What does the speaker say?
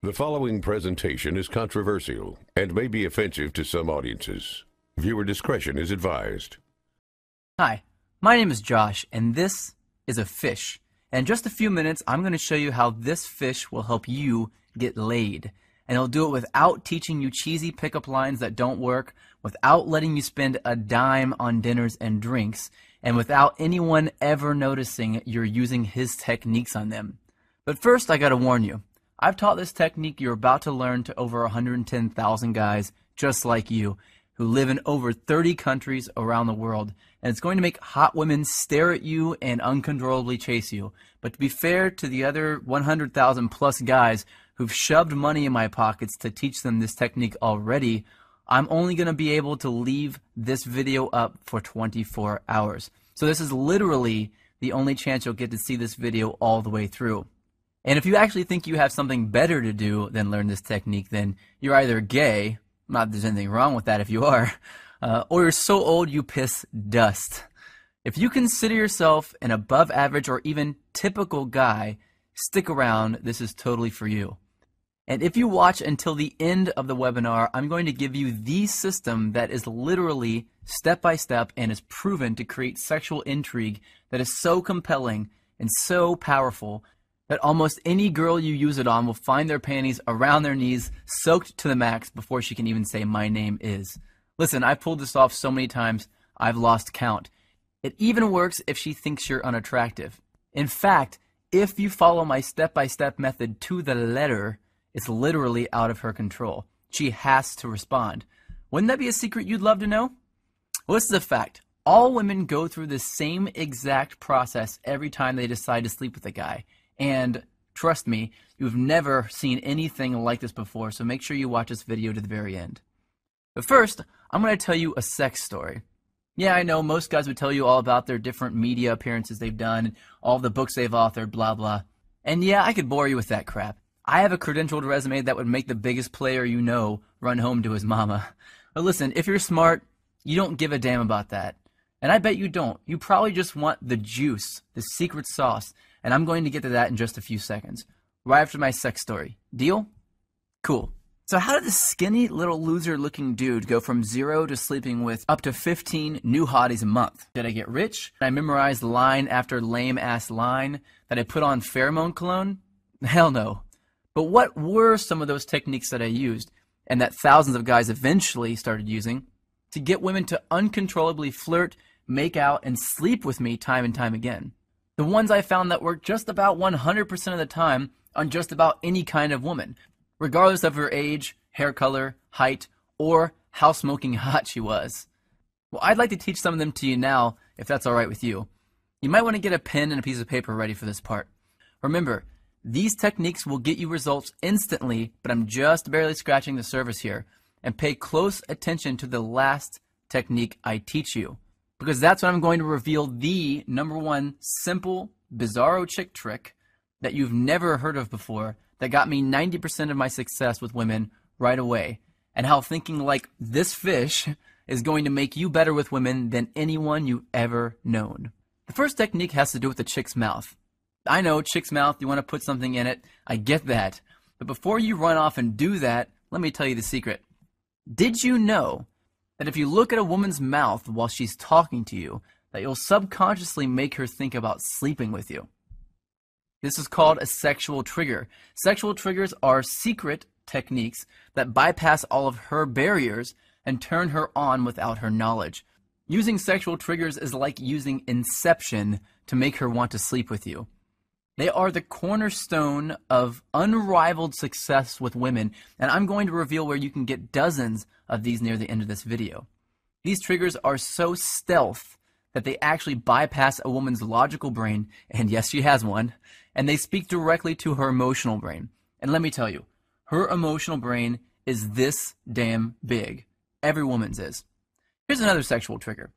The following presentation is controversial and may be offensive to some audiences. Viewer discretion is advised. Hi, my name is Josh, and this is a fish. And in just a few minutes, I'm going to show you how this fish will help you get laid. And it'll do it without teaching you cheesy pickup lines that don't work, without letting you spend a dime on dinners and drinks, and without anyone ever noticing you're using his techniques on them. But first, I gotta warn you. I've taught this technique you're about to learn to over 110,000 guys just like you who live in over 30 countries around the world, and it's going to make hot women stare at you and uncontrollably chase you. But to be fair to the other 100,000 plus guys who've shoved money in my pockets to teach them this technique already, I'm only going to be able to leave this video up for 24 hours. So this is literally the only chance you'll get to see this video all the way through. And if you actually think you have something better to do than learn this technique, then you're either gay, not that there's anything wrong with that if you are, or you're so old you piss dust. If you consider yourself an above average or even typical guy, stick around, this is totally for you. And if you watch until the end of the webinar, I'm going to give you the system that is literally step by step and is proven to create sexual intrigue that is so compelling and so powerful that almost any girl you use it on will find their panties around their knees, soaked to the max before she can even say, "My name is." Listen, I've pulled this off so many times, I've lost count. It even works if she thinks you're unattractive. In fact, if you follow my step-by-step method to the letter, it's literally out of her control. She has to respond. Wouldn't that be a secret you'd love to know? Well, this is a fact. All women go through the same exact process every time they decide to sleep with a guy. And trust me, you've never seen anything like this before, so make sure you watch this video to the very end. But first, I'm going to tell you a sex story. Yeah, I know most guys would tell you all about their different media appearances they've done, all the books they've authored, blah, blah. And yeah, I could bore you with that crap. I have a credentialed resume that would make the biggest player you know run home to his mama. But listen, if you're smart, you don't give a damn about that. And I bet you don't. You probably just want the juice, the secret sauce. And I'm going to get to that in just a few seconds, right after my sex story. Deal? Cool. So how did this skinny little loser looking dude go from 0 to sleeping with up to 15 new hotties a month? Did I get rich? Did I memorize line after lame ass line? Did I put on pheromone cologne? Hell no. But what were some of those techniques that I used and that thousands of guys eventually started using to get women to uncontrollably flirt, make out, and sleep with me time and time again? The ones I found that worked just about 100% of the time on just about any kind of woman, regardless of her age, hair color, height, or how smoking hot she was. Well, I'd like to teach some of them to you now, if that's alright with you. You might want to get a pen and a piece of paper ready for this part. Remember, these techniques will get you results instantly, but I'm just barely scratching the surface here. And pay close attention to the last technique I teach you, because that's when I'm going to reveal the #1 simple, bizarro chick trick that you've never heard of before that got me 90% of my success with women right away, and how thinking like this fish is going to make you better with women than anyone you've ever known. The first technique has to do with the chick's mouth. I know, chick's mouth, you want to put something in it. I get that. But before you run off and do that, let me tell you the secret. Did you know that if you look at a woman's mouth while she's talking to you, that you'll subconsciously make her think about sleeping with you? This is called a sexual trigger. Sexual triggers are secret techniques that bypass all of her barriers and turn her on without her knowledge. Using sexual triggers is like using Inception to make her want to sleep with you. They are the cornerstone of unrivaled success with women, and I'm going to reveal where you can get dozens of these near the end of this video. These triggers are so stealth that they actually bypass a woman's logical brain, and yes, she has one, and they speak directly to her emotional brain. And let me tell you, her emotional brain is this damn big. Every woman's is. Here's another sexual trigger.